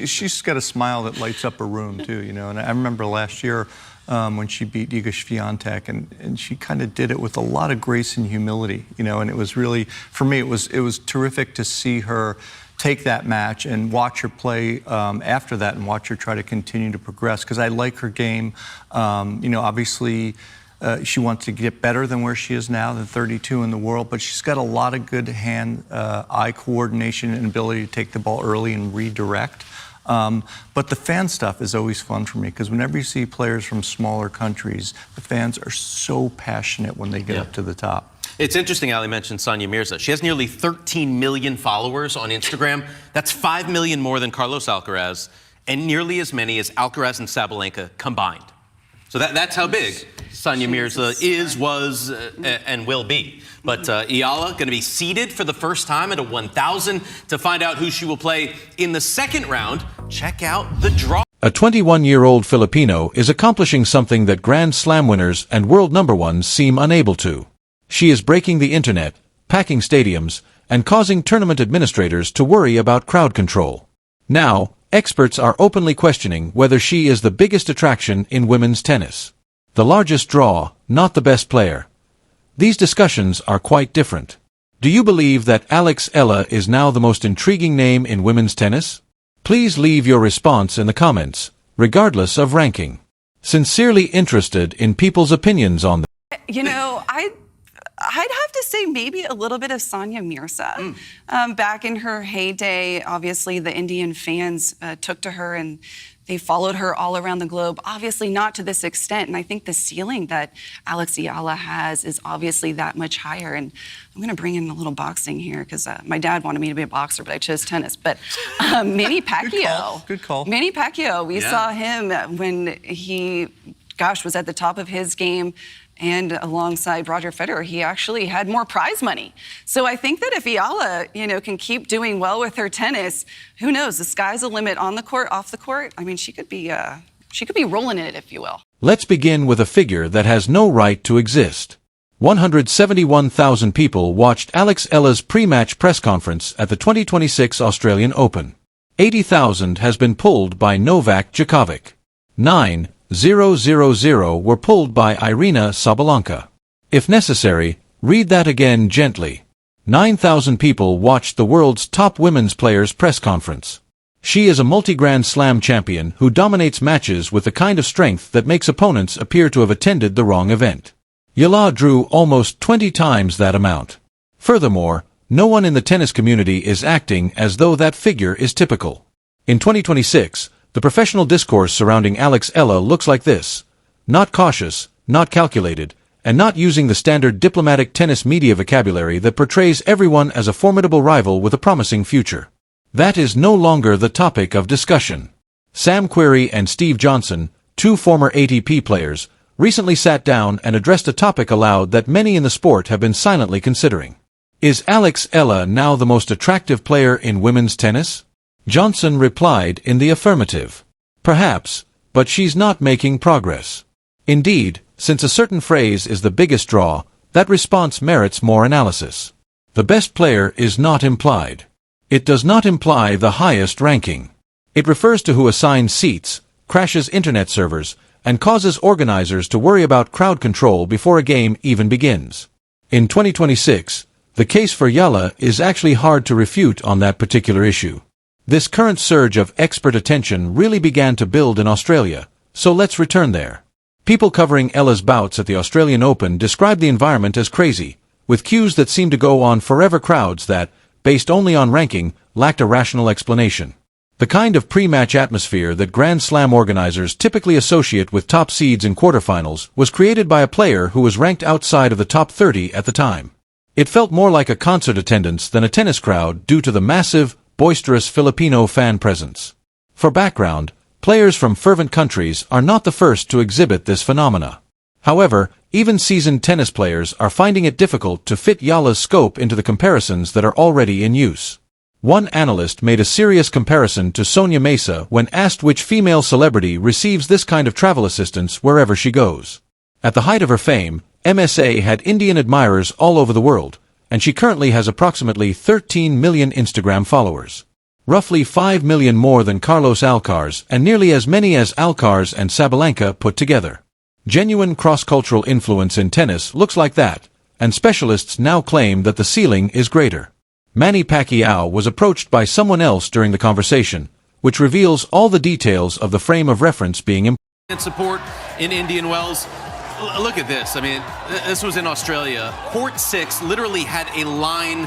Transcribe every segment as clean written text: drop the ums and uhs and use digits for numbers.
She's got a smile that lights up a room, too, you know. And I remember last year when she beat Iga Swiatek, and she kind of did it with a lot of grace and humility, you know. And it was really, for me, it was terrific to see her take that match and watch her play after that and watch her try to continue to progress, because I like her game. You know, obviously, she wants to get better than where she is now, than 32 in the world, but she's got a lot of good hand-eye coordination and ability to take the ball early and redirect. But the fan stuff is always fun for me, because whenever you see players from smaller countries, the fans are so passionate when they get up to the top. It's interesting, Ali mentioned Sonia Mirza. She has nearly 13 million followers on Instagram. That's 5 million more than Carlos Alcaraz, and nearly as many as Alcaraz and Sabalenka combined. So that's how big Sonia Mirza is, was, and will be. But Eala going to be seeded for the first time at a 1,000. To find out who she will play in the second round, check out the draw. A 21-year-old Filipino is accomplishing something that Grand Slam winners and world #1s seem unable to. She is breaking the internet, packing stadiums, and causing tournament administrators to worry about crowd control. Now, experts are openly questioning whether she is the biggest attraction in women's tennis. The largest draw, not the best player. These discussions are quite different. Do you believe that Alex Eala is now the most intriguing name in women's tennis? Please leave your response in the comments, regardless of ranking. Sincerely interested in people's opinions on this. You know, I'd have to say maybe a little bit of Sonia Mirza. Back in her heyday, obviously the Indian fans took to her and they followed her all around the globe, obviously not to this extent. And I think the ceiling that Alex Eala has is obviously that much higher. And I'm going to bring in a little boxing here, because my dad wanted me to be a boxer, but I chose tennis. But Manny Pacquiao. Good call. Manny Pacquiao, we saw him when he, was at the top of his game. And alongside Roger Federer, he actually had more prize money. So I think that if Eala, can keep doing well with her tennis, who knows? The sky's the limit on the court, off the court. I mean, she could be rolling in it, if you will. Let's begin with a figure that has no right to exist. 171,000 people watched Alex Eala's pre-match press conference at the 2026 Australian Open. 80,000 has been pulled by Novak Djokovic. 9,000 were pulled by Aryna Sabalenka. If necessary, read that again gently. 9,000 people watched the world's top women's players' press conference. She is a multi-Grand Slam champion who dominates matches with the kind of strength that makes opponents appear to have attended the wrong event. Eala drew almost 20 times that amount. Furthermore, no one in the tennis community is acting as though that figure is typical. In 2026, the professional discourse surrounding Alex Eala looks like this: not cautious, not calculated, and not using the standard diplomatic tennis media vocabulary that portrays everyone as a formidable rival with a promising future. That is no longer the topic of discussion. Sam Querrey and Steve Johnson, two former ATP players, recently sat down and addressed a topic aloud that many in the sport have been silently considering. Is Alex Eala now the most attractive player in women's tennis? Johnson replied in the affirmative. Perhaps, but she's not making progress. Indeed, since a certain phrase is the biggest draw, that response merits more analysis. The best player is not implied. It does not imply the highest ranking. It refers to who assigns seats, crashes internet servers, and causes organizers to worry about crowd control before a game even begins. In 2026, the case for Eala is actually hard to refute on that particular issue. This current surge of expert attention really began to build in Australia, so let's return there. People covering Eala's bouts at the Australian Open described the environment as crazy, with queues that seemed to go on forever, crowds that, based only on ranking, lacked a rational explanation. The kind of pre-match atmosphere that Grand Slam organizers typically associate with top seeds in quarterfinals was created by a player who was ranked outside of the top 30 at the time. It felt more like a concert attendance than a tennis crowd due to the massive, boisterous Filipino fan presence. For background, players from fervent countries are not the first to exhibit this phenomena. However, even seasoned tennis players are finding it difficult to fit Eala's scope into the comparisons that are already in use. One analyst made a serious comparison to Sonia Mirza when asked which female celebrity receives this kind of travel assistance wherever she goes. At the height of her fame, MSA had Indian admirers all over the world, and she currently has approximately 13 million Instagram followers. roughly 5 million more than Carlos Alcaraz and nearly as many as Alcaraz and Sabalenka put together. Genuine cross-cultural influence in tennis looks like that, and specialists now claim that the ceiling is greater. Manny Pacquiao was approached by someone else during the conversation, which reveals all the details of the frame of reference being And support in Indian Wells. Look at this. I mean, this was in Australia. Court 6 literally had a line.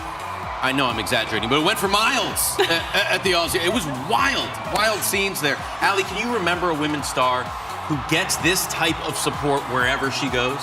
I know I'm exaggerating, but it went for miles at the Aussie. It was wild scenes there. Allie, can you remember a women's star who gets this type of support wherever she goes?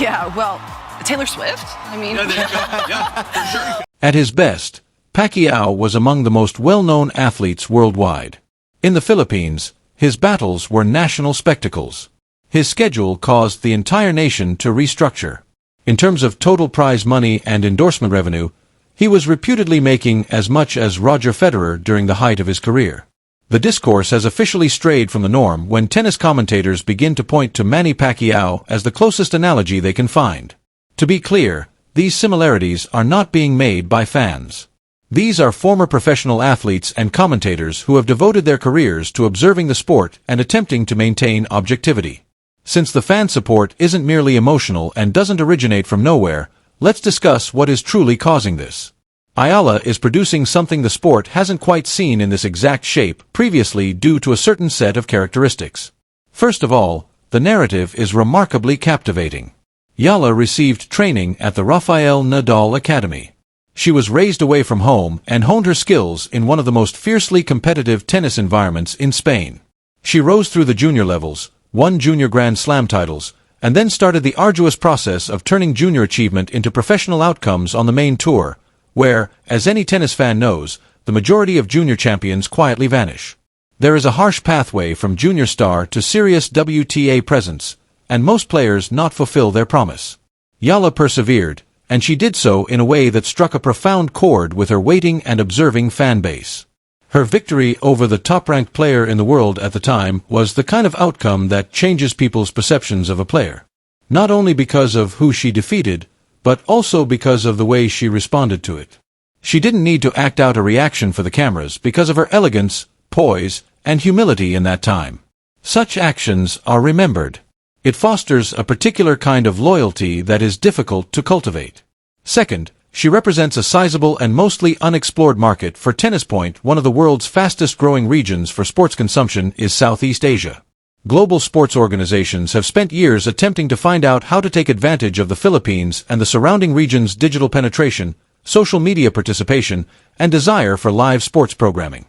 Yeah, well, Taylor Swift. I mean, Yeah, there you go. Yeah, for sure. At his best, Pacquiao was among the most well-known athletes worldwide. In the Philippines, his battles were national spectacles. His schedule caused the entire nation to restructure. In terms of total prize money and endorsement revenue, he was reputedly making as much as Roger Federer during the height of his career. The discourse has officially strayed from the norm when tennis commentators begin to point to Manny Pacquiao as the closest analogy they can find. To be clear, these similarities are not being made by fans. These are former professional athletes and commentators who have devoted their careers to observing the sport and attempting to maintain objectivity. Since the fan support isn't merely emotional and doesn't originate from nowhere, let's discuss what is truly causing this. Eala is producing something the sport hasn't quite seen in this exact shape previously due to a certain set of characteristics. First of all, the narrative is remarkably captivating. Eala received training at the Rafael Nadal Academy. She was raised away from home and honed her skills in one of the most fiercely competitive tennis environments in Spain. She rose through the junior levels, won junior Grand Slam titles, and then started the arduous process of turning junior achievement into professional outcomes on the main tour, where, as any tennis fan knows, the majority of junior champions quietly vanish. There is a harsh pathway from junior star to serious WTA presence, and most players not fulfill their promise. Eala persevered, and she did so in a way that struck a profound chord with her waiting and observing fan base. Her victory over the top-ranked player in the world at the time was the kind of outcome that changes people's perceptions of a player. Not only because of who she defeated, but also because of the way she responded to it. She didn't need to act out a reaction for the cameras because of her elegance, poise, and humility in that time. Such actions are remembered. It fosters a particular kind of loyalty that is difficult to cultivate. Second, she represents a sizable and mostly unexplored market for tennis. One of the world's fastest-growing regions for sports consumption is Southeast Asia. Global sports organizations have spent years attempting to find out how to take advantage of the Philippines and the surrounding region's digital penetration, social media participation, and desire for live sports programming.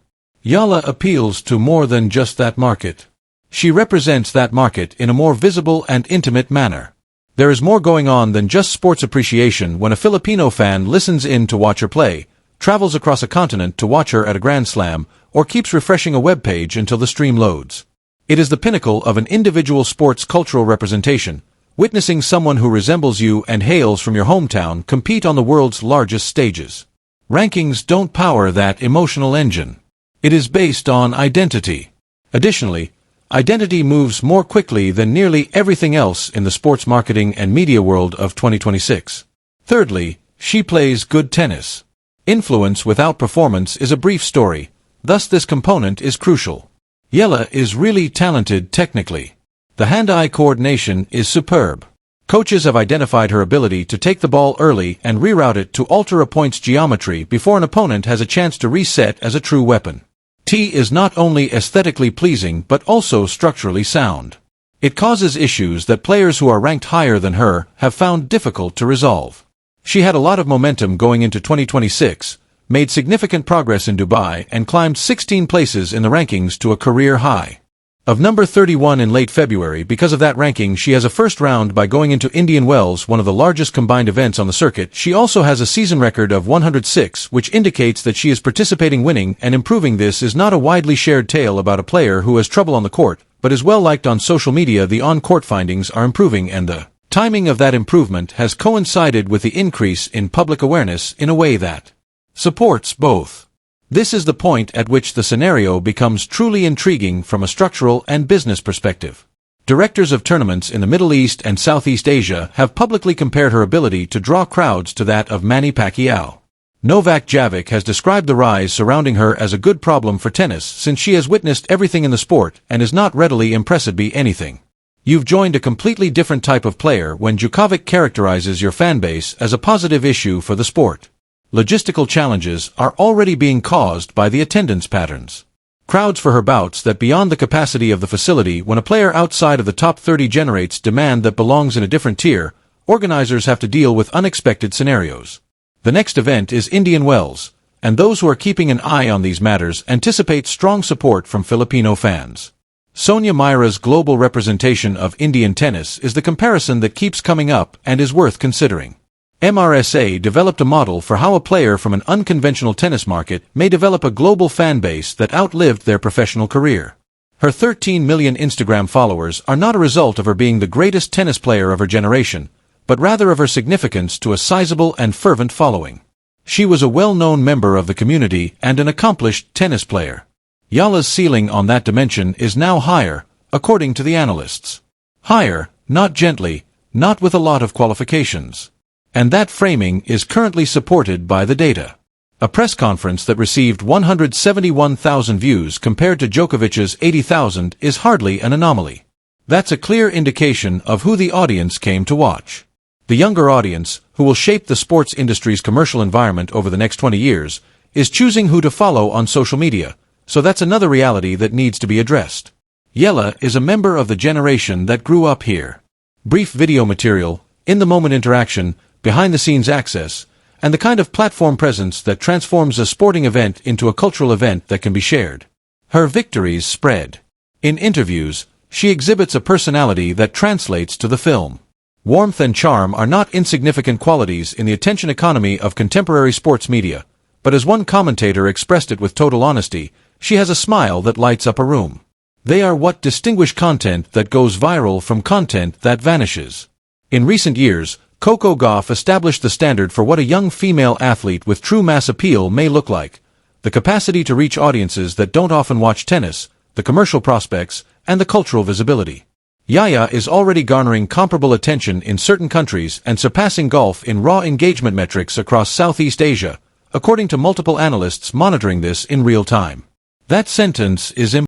Eala appeals to more than just that market. She represents that market in a more visible and intimate manner. There is more going on than just sports appreciation when a Filipino fan listens in to watch her play, travels across a continent to watch her at a Grand Slam, or keeps refreshing a web page until the stream loads. It is the pinnacle of an individual sport's cultural representation, witnessing someone who resembles you and hails from your hometown compete on the world's largest stages. Rankings don't power that emotional engine. It is based on identity. Additionally, identity moves more quickly than nearly everything else in the sports marketing and media world of 2026. Thirdly, she plays good tennis. Influence without performance is a brief story, thus this component is crucial. Eala is really talented technically. The hand-eye coordination is superb. Coaches have identified her ability to take the ball early and reroute it to alter a point's geometry before an opponent has a chance to reset as a true weapon. T is not only aesthetically pleasing but also structurally sound. It causes issues that players who are ranked higher than her have found difficult to resolve. She had a lot of momentum going into 2026, made significant progress in Dubai, and climbed 16 places in the rankings to a career high of number 31 in late February. Because of that ranking, she has a first round by going into Indian Wells, one of the largest combined events on the circuit. She also has a season record of 106, which indicates that she is participating, winning, and improving. This is not a widely shared tale about a player who has trouble on the court, but is well liked on social media. The on-court findings are improving, and the timing of that improvement has coincided with the increase in public awareness in a way that supports both. This is the point at which the scenario becomes truly intriguing from a structural and business perspective. Directors of tournaments in the Middle East and Southeast Asia have publicly compared her ability to draw crowds to that of Manny Pacquiao. Novak Djokovic has described the rise surrounding her as a good problem for tennis since she has witnessed everything in the sport and is not readily impressed by anything. You've joined a completely different type of player when Djokovic characterizes your fanbase as a positive issue for the sport. Logistical challenges are already being caused by the attendance patterns. Crowds for her bouts that beyond the capacity of the facility when a player outside of the top 30 generates demand that belongs in a different tier, organizers have to deal with unexpected scenarios. The next event is Indian Wells, and those who are keeping an eye on these matters anticipate strong support from Filipino fans. Sonia Myra's global representation of Indian tennis is the comparison that keeps coming up and is worth considering. MRSA developed a model for how a player from an unconventional tennis market may develop a global fan base that outlived their professional career. Her 13 million Instagram followers are not a result of her being the greatest tennis player of her generation, but rather of her significance to a sizable and fervent following. She was a well-known member of the community and an accomplished tennis player. Eala's ceiling on that dimension is now higher, according to the analysts. Higher, not gently, not with a lot of qualifications. And that framing is currently supported by the data. A press conference that received 171,000 views compared to Djokovic's 80,000 is hardly an anomaly. That's a clear indication of who the audience came to watch. The younger audience, who will shape the sports industry's commercial environment over the next 20 years, is choosing who to follow on social media, so that's another reality that needs to be addressed. Eala is a member of the generation that grew up here. Brief video material, in-the-moment interaction, behind-the-scenes access, and the kind of platform presence that transforms a sporting event into a cultural event that can be shared. Her victories spread. In interviews, she exhibits a personality that translates to the film. Warmth and charm are not insignificant qualities in the attention economy of contemporary sports media, but as one commentator expressed it with total honesty, she has a smile that lights up a room. They are what distinguish content that goes viral from content that vanishes. In recent years, Coco Gauff established the standard for what a young female athlete with true mass appeal may look like: the capacity to reach audiences that don't often watch tennis, the commercial prospects, and the cultural visibility. Yaya is already garnering comparable attention in certain countries and surpassing golf in raw engagement metrics across Southeast Asia, according to multiple analysts monitoring this in real time. That sentence is